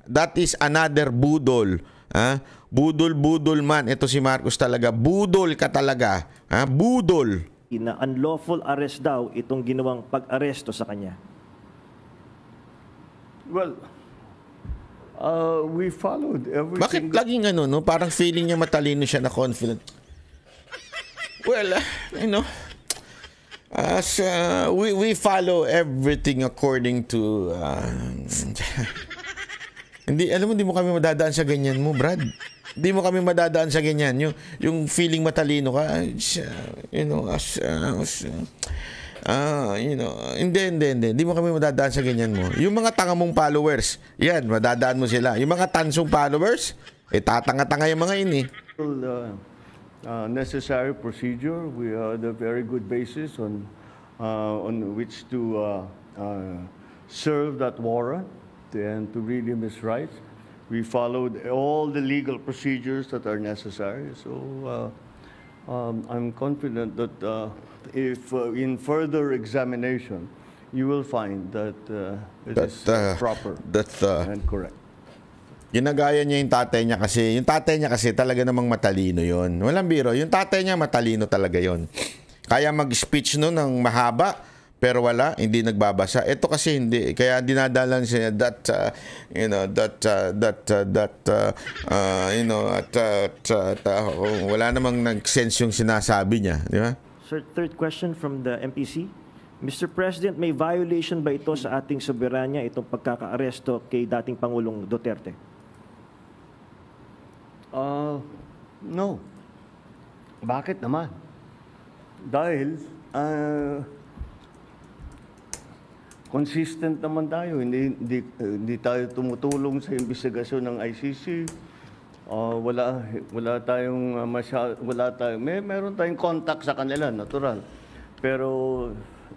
That is another budol. Ha? Budol-budol man. Ito si Marcos talaga. Budol ka talaga. Ha? Budol. Na unlawful arrest daw itong ginawang pag-aresto sa kanya. Well, we followed everything. Bakit laging ano, no? Parang feeling niya matalino siya na confident. Well, you know, as we follow everything according to hindi, alam mo, hindi mo kami madadaan sa ganyan mo, Brad. Hindi mo kami madadaan sa ganyan. Yung feeling matalino ka, you know, hindi. Hindi mo kami madadaan sa ganyan mo. Yung mga tanga mong followers, yan, madadaan mo sila. Yung mga tansong followers, tatanga-tanga yung mga ini. Necessary procedure. We had a very good basis on which to serve that warrant and to read him his rights. We followed all the legal procedures that are necessary. So I'm confident that if in further examination, you will find that it is proper and correct. Ginagaya niya yung tatay niya kasi. Yung tatay niya kasi talaga namang matalino yon. Walang biro. Yung tatay niya matalino talaga yon. Kaya mag-speech no ng mahaba, pero wala, hindi nagbabasa. Ito kasi hindi. Kaya dinadalan siya wala namang nag-sense yung sinasabi niya. Di ba? Sir, third question from the MPC. Mr. President, may violation ba ito sa ating soberanya, itong pagkaka-aresto kay dating Pangulong Duterte? No. Bakit naman? Dahil consistent naman tayo. Hindi tayo tumutulong sa investigasyon ng ICC. Meron tayong contact sa kanila, natural. Pero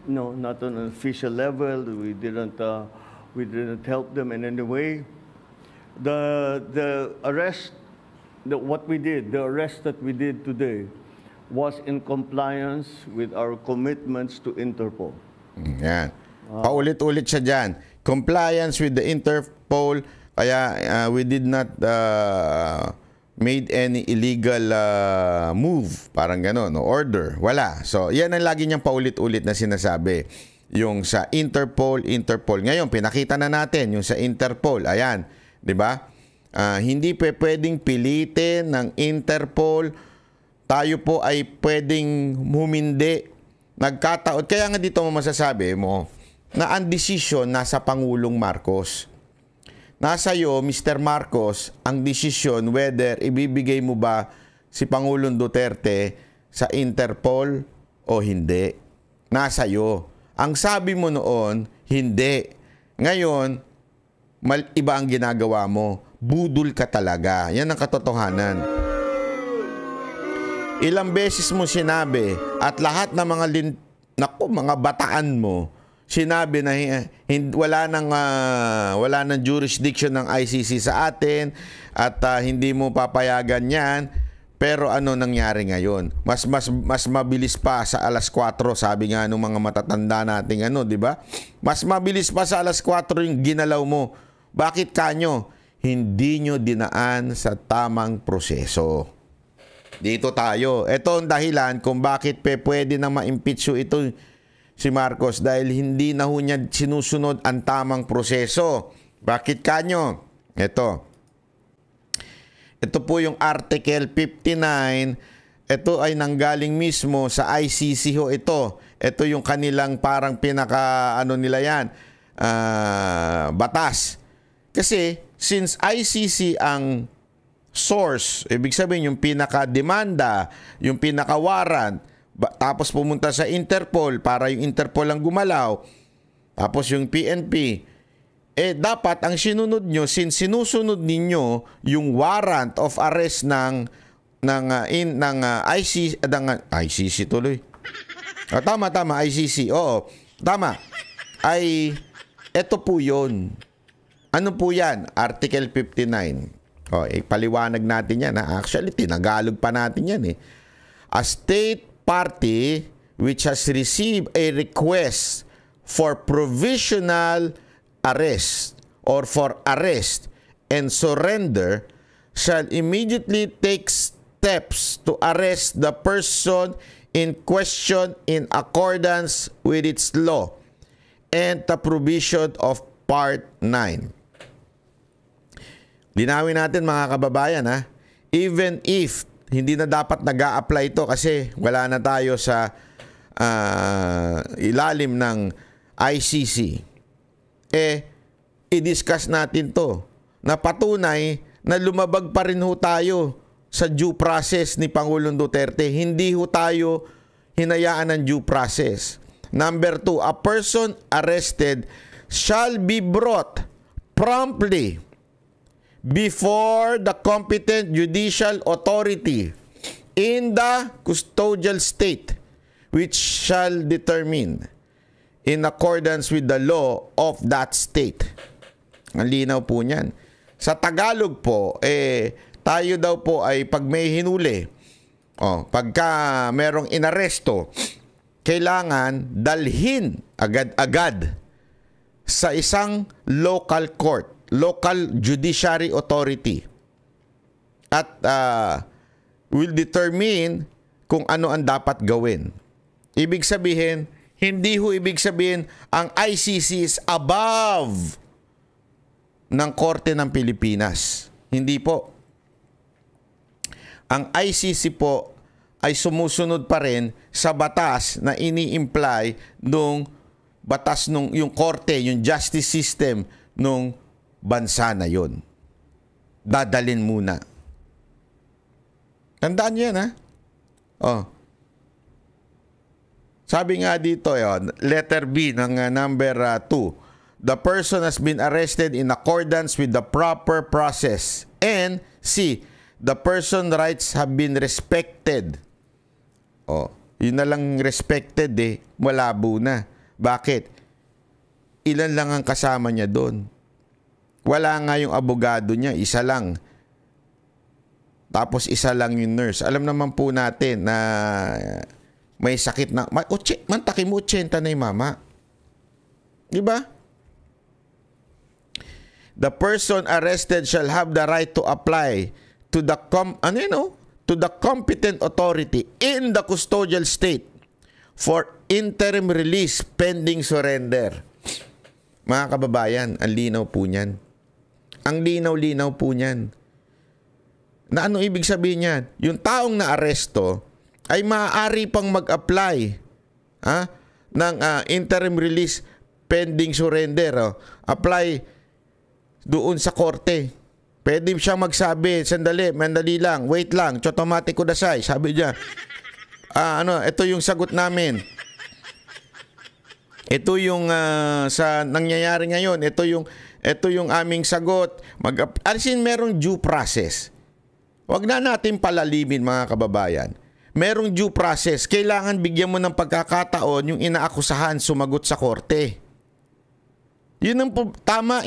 no, not on an official level. We didn't help them in any way. The arrest that we did today was in compliance with our commitments to Interpol. Yan. Paulit-ulit siya dyan. Compliance with the Interpol. Kaya we did not made any illegal move. Parang gano'n, no? Order. Wala. So, yan ang lagi niyang paulit-ulit na sinasabi. Yung sa Interpol. Ngayon, pinakita na natin yung sa Interpol. Ayan. Di ba? Hindi pwedeng pilitin ng Interpol. Tayo po ay pwedeng humindi. Nagkataon. Kaya nga dito mo masasabi mo na ang desisyon nasa Pangulong Marcos. Nasa iyo, Mr. Marcos, ang desisyon whether ibibigay mo ba si Pangulong Duterte sa Interpol o hindi. Nasa iyo. Ang sabi mo noon, hindi. Ngayon, iba ang ginagawa mo. Budol ka talaga. Yan ang katotohanan. Ilang beses mo sinabi at lahat ng mga bataan mo, sinabi na wala nang jurisdiction ng ICC sa atin at hindi mo papayagan yan. Pero ano nangyari ngayon? Mas mabilis pa sa alas 4, sabi nga ng mga matatanda nating di ba? Mas mabilis pa sa alas 4 yung ginalaw mo. Bakit kanyo? Hindi nyo dinaan sa tamang proseso. Dito tayo. Ito ang dahilan kung bakit pwede na ma-impeach ito si Marcos dahil hindi na niya sinusunod ang tamang proseso. Bakit kanyo? Ito po yung Article 59. Ito ay nanggaling mismo sa ICC ho ito. Ito yung kanilang parang pinaka nila yan, batas. Kasi since ICC ang source, ibig sabihin yung pinaka-demanda, yung pinaka-warrant, tapos pumunta sa Interpol para yung Interpol ang gumalaw, tapos yung PNP, dapat ang sinunod nyo, since sinusunod ninyo yung warrant of arrest ng ICC tuloy. Tama, ICC. Oo, tama. Ay, eto po yun. Ano po yan? Article 59. Paliwanag natin yan. Actually, tinagalog pa natin yan A state party which has received a request for provisional arrest or for arrest and surrender shall immediately take steps to arrest the person in question in accordance with its law and the provision of Part 9. Linawin natin mga kababayan, ha? Even if hindi na dapat nag-a-apply ito kasi wala na tayo sa ilalim ng ICC, i-discuss natin to na patunay na lumabag pa rin ho tayo sa due process ni Pangulong Duterte. Hindi ho tayo hinayaan ng due process. Number 2, a person arrested shall be brought promptly before the competent judicial authority in the custodial state, which shall determine in accordance with the law of that state. Ang linaw po niyan. Sa Tagalog po, tayo daw po ay pag may hinuli, pagka merong inaresto, kailangan dalhin agad-agad sa isang local court, local judiciary authority, at will determine kung ano ang dapat gawin. Ibig sabihin, hindi ho ibig sabihin ang ICC is above ng Korte ng Pilipinas. Hindi po. Ang ICC po ay sumusunod pa rin sa batas na ini-imply nung batas nung yung korte, yung justice system nung bansa na yon. Dadalin muna. Tandaan niyo yan, ha? Sabi nga dito, letter B ng number 2. The person has been arrested in accordance with the proper process. And C, the person's rights have been respected. Yun na lang respected, malabo na. Bakit? Ilan lang ang kasama niya doon? Wala nga yung abogado niya, isa lang. Tapos isa lang yung nurse. Alam naman po natin na may sakit na, mantaki mo 80 na yung mama. Diba? The person arrested shall have the right to apply to the to the competent authority in the custodial state for interim release pending surrender. Mga kababayan, ang linaw po niyan. Ang linaw-linaw po niyan. Na ano ibig sabihin niyan? Yung taong na-aresto ay maaari pang mag-apply ng interim release pending surrender. Apply doon sa korte. Pwede siya magsabi, sandali, mandali lang, wait lang, automatic ko dasay. Sabi niya, ito yung sagot namin. Ito yung sa nangyayari ngayon, ito yung aming sagot. Alisin merong due process. Huwag na natin palalimin mga kababayan. Merong due process. Kailangan bigyan mo ng pagkakataon yung inaakusahan sumagot sa korte. Yun ang tama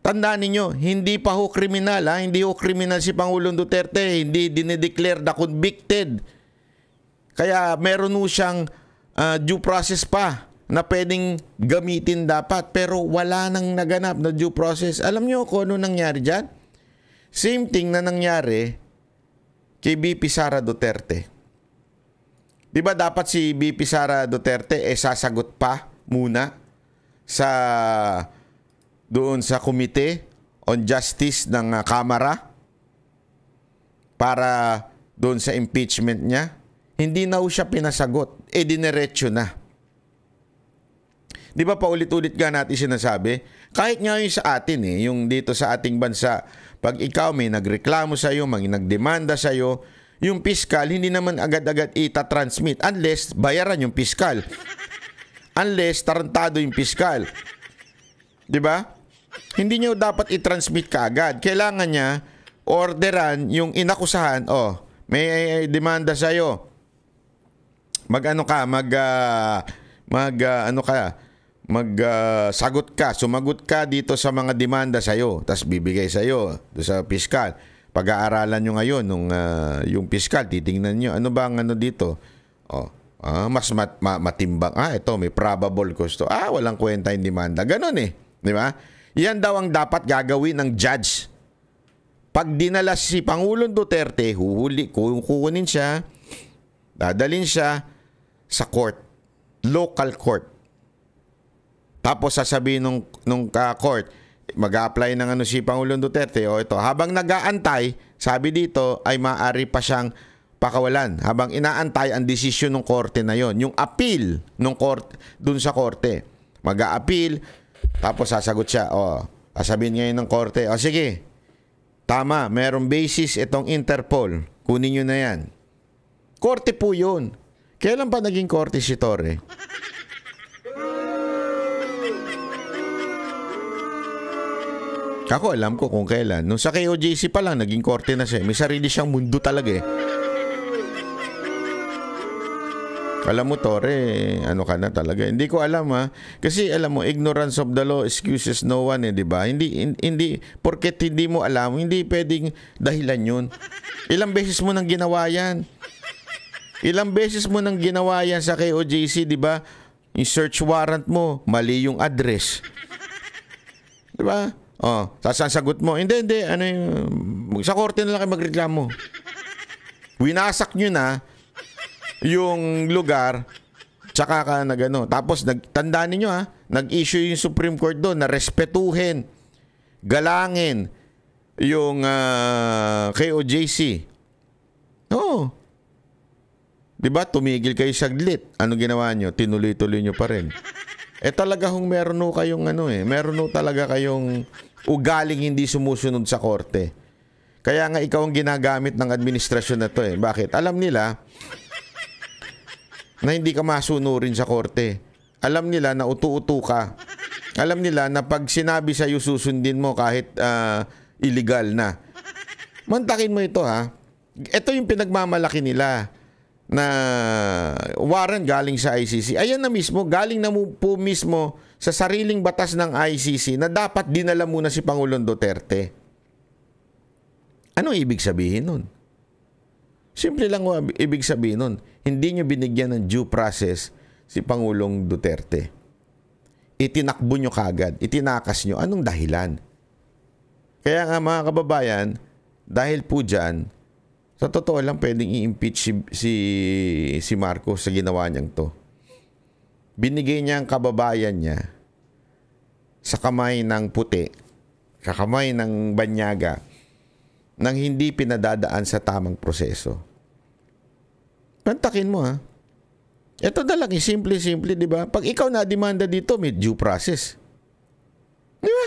Tandaan ninyo, hindi pa ho kriminal, hindi ho kriminal si Pangulong Duterte, hindi dinedeclare na convicted. Kaya meron ho siyang due process pa na pwedeng gamitin dapat, pero wala nang naganap na due process. Alam nyo kung ano nangyari dyan? Same thing na nangyari kay BP Sara Duterte. Diba dapat si BP Sara Duterte sasagot pa muna doon sa Committee on Justice ng Kamara para doon sa impeachment niya? Hindi na siya pinasagot. Diniretso na. Di ba paulit-ulit nga natin sinasabi? Kahit nga yung sa atin, yung dito sa ating bansa, pag ikaw may nagreklamo sa'yo, may nagdemanda sa'yo, yung piskal, hindi naman agad-agad ita-transmit unless bayaran yung piskal. Unless tarantado yung piskal. Di ba? Hindi nyo dapat i-transmit kaagad. Kailangan niya orderan yung inakusahan. May demanda sa'yo. Sagot ka. Sumagot ka dito sa mga demanda sa'yo. Tapos bibigay sa'yo sa piskal. Pag-aaralan nyo ngayon yung piskal, titingnan nyo. Ano ba ang dito? Mas matimbang. Ito may probable cause to. Walang kwenta yung demanda. Ganon Di ba? Yan daw ang dapat gagawin ng judge. Pag dinala si Pangulong Duterte, kukunin siya, dadalhin siya sa court, local court. Tapos sasabihin nung court, mag-a-apply ng si Pangulong Duterte, o ito, habang nag-aantay, sabi dito, ay maaari pa siyang pakawalan. Habang inaantay ang desisyon ng korte na yon, yung appeal ng korte, dun sa korte. Mag-a-appeal, tapos sasagot siya, sasabihin ngayon ng korte, sige, tama, merong basis itong Interpol. Kunin nyo na yan. Korte po yun. Kailan pa naging korte si Torre? Ako alam ko kung kailan. Nung sa KOJC pa lang, naging korte na siya. May sarili siyang mundo talaga eh. Alam mo, Torre, ano ka na talaga. Hindi ko alam ha. Kasi alam mo, ignorance of the law excuses no one di ba? Hindi, porket hindi mo alam, hindi pwedeng dahilan yun. Ilang beses mo nang ginawa yan. Ilang beses mo nang ginawa yan sa KOJC, di ba? Yung search warrant mo, mali yung address. Di ba? Sasagot mo, hindi, ano yung, sa korte na lang kayo magreklamo. Winasak nyo na yung lugar, tsaka ka nagano. Tapos tandaan niyo nag-issue yung Supreme Court doon na respetuhin, galangin yung KOJC. Oo. 'Di ba? Tumigil kayo saglit. Ano ginawa niyo? Tinuloy-tuloy niyo pa rin. Talaga hong meron ho kayong meron ho talaga kayong ugaling hindi sumusunod sa korte. Kaya nga ikaw ang ginagamit ng administrasyon na to Bakit? Alam nila na hindi ka masunurin sa korte. Alam nila na utu-utu ka. Alam nila na pag sinabi sa'yo susundin mo kahit illegal na. Mantakin mo ito Ito yung pinagmamalaki nila na warrant galing sa ICC. Ayan na mismo, galing na po mismo sa sariling batas ng ICC na dapat dinala muna si Pangulong Duterte. Ano ibig sabihin nun? Simple lang ibig sabihin nun. Hindi nyo binigyan ng due process si Pangulong Duterte. Itinakbo nyo kagad. Itinakas nyo. Anong dahilan? Kaya nga mga kababayan, dahil po dyan, sa totoo lang pwedeng i-impeach si Marcos sa ginawa niyang to. Binigay niya ang kababayan niya sa kamay ng puti, sa kamay ng banyaga, nang hindi pinadadaan sa tamang proseso. Pantakin mo Ito na lang, simple-simple, di ba? Pag ikaw na-demanda dito, may due process. Di ba?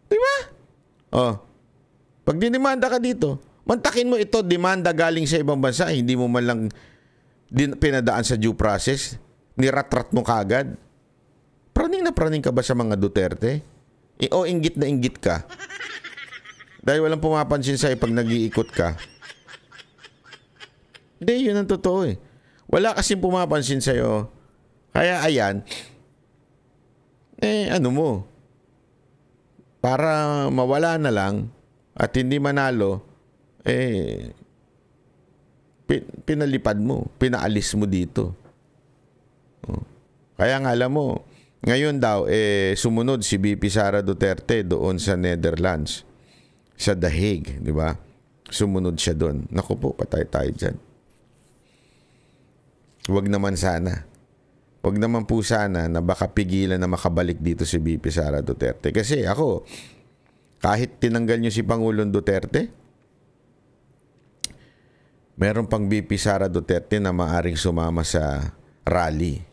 Di ba? Pag dinimanda ka dito, mantakin mo ito, demanda galing sa ibang bansa, hindi mo man lang pinadaan sa due process, niratrat mo kagad. Praning na praning ka ba sa mga Duterte? Inggit na inggit ka. Dahil walang pumapansin sa'yo pag nag-iikot ka. Hindi, yun ang totoo Wala kasing pumapansin sa'yo. Kaya ayan, ano mo, para mawala na lang at hindi manalo, pinalipad mo, pinaalis mo dito. Kaya nga alam mo, ngayon daw, sumunod si VP Sara Duterte doon sa Netherlands, sa The Hague, di ba? Sumunod siya doon. Naku po, patay tayo dyan. Huwag naman sana. Huwag naman po sana na baka pigilan na makabalik dito si VP Sara Duterte. Kasi ako, kahit tinanggal nyo si Pangulong Duterte, meron pang VP Sara Duterte na maaring sumama sa rally.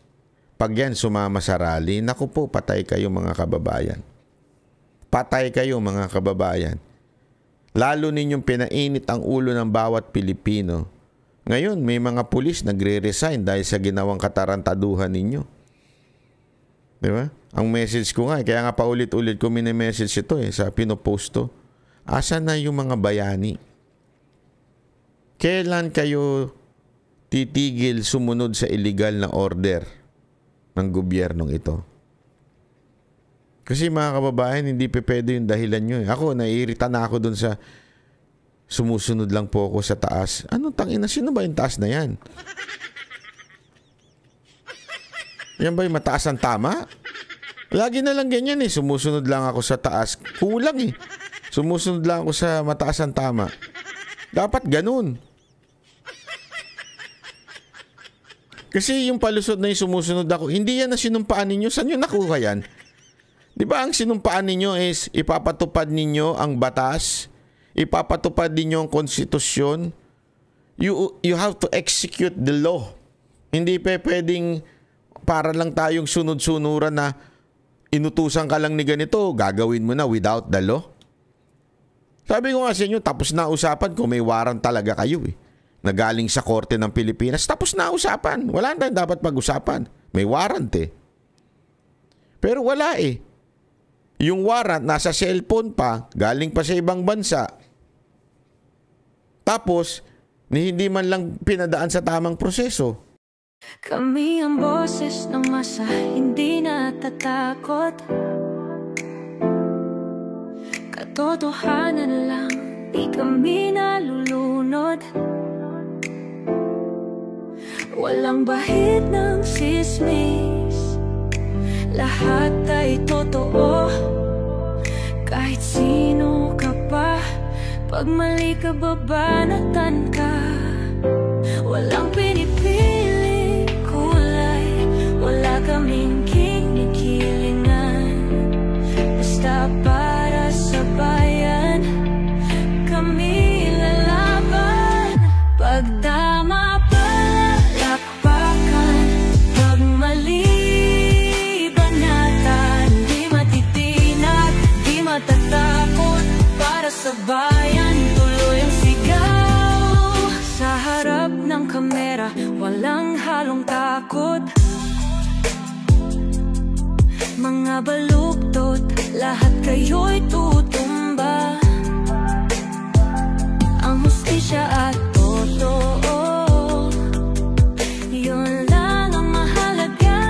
Pag yan sumama sa rally, naku po, patay kayo mga kababayan. Patay kayo mga kababayan. Lalo ninyong pinainit ang ulo ng bawat Pilipino. Ngayon, may mga pulis nagre-resign dahil sa ginawang katarantaduhan ninyo. Di ba? Ang message ko kaya nga paulit-ulit ko mini-message ito sa pinopost to. Asan na yung mga bayani? Kailan kayo titigil sumunod sa illegal na order ng gobyernong ito? Kasi mga kababayan, hindi pwede yung dahilan nyo. Ako, naiirita na ako dun sa sumusunod lang po ako sa taas. Anong tangina? Sino ba yung taas na yan? Yan ba yung mataas ang tama? Lagi na lang ganyan eh. Sumusunod lang ako sa taas. Kulang eh. Sumusunod lang ako sa mataas ang tama. Dapat ganun. Kasi yung palusot na yung sumusunod ako, hindi yan na sinumpaan ninyo. Saan nyo nakuha yan? Di ba ang sinumpaan ninyo is ipapatupad ninyo ang batas? Ipapatupad ninyo ang konstitusyon? You have to execute the law. Hindi pa pwedeng para lang tayong sunod-sunuran na inutusan ka lang ni ganito, gagawin mo na without the law. Sabi ko nga sa inyo, tapos na usapan kung may warrant talaga kayo eh. Nagaling sa korte ng Pilipinas, tapos na usapan. Wala na dapat pag-usapan. May warrant eh. Pero wala eh. Yung warrant, nasa cellphone pa, galing pa sa ibang bansa. Tapos, hindi man lang pinadaan sa tamang proseso. Kami ang boses ng masa, hindi natatakot. Katotohanan lang, di kami nalulunod. Walang bahid ng sismis, lahat ay totoo. Kahit sino ka pa, pag mali ka babanatan ka. Walang pinipili kulay, wala kaming kinikilingan. Basta para sa bayan, kami lalaban. Pagdama palakpakan, pag mali banatan. Di matitinag, di matatakot, para sa bayan tuloy ang sigaw. Sa harap ng kamera, walang halong takot. Mga baluktot, lahat kayo'y tutumba. Ang hustisya at totoo, yun lang ang mahalaga.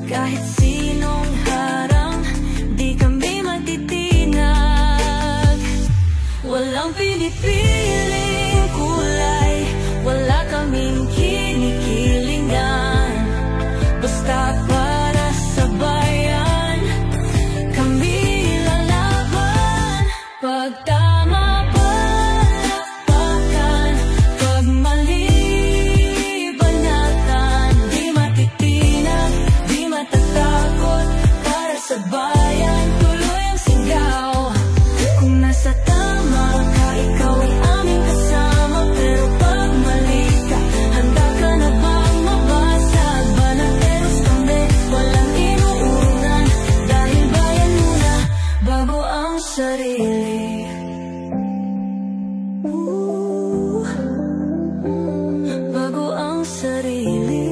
Kahit sinong harang, di kami matitinag. Walang pinipiling kulay, wala kaming kinikilingan. Basta para sa bayan, kami lalaban. Pag tama palakpakan, pag mali banatan. Di matitinag, di matatakot, para sa bayan tuloy ang sigaw. Kung nasa tama ka, ikaw ay aming kasama. Pero pag mali ka, handa ka na bang mabasag? Banateros kami, walang inuunan. Dahil bayan muna, bago ang sarili. Bago ang sarili.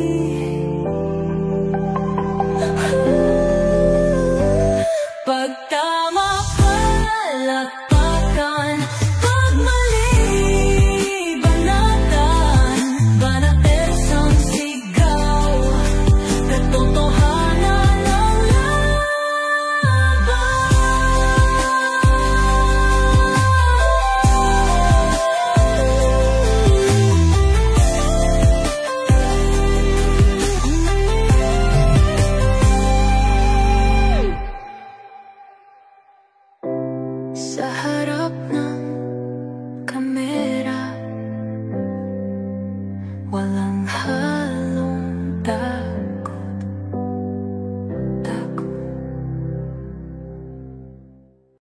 Pag tama palakpakan, pag mali banatan. Banateros ang sigaw, katotohanan ang laban. Sa harap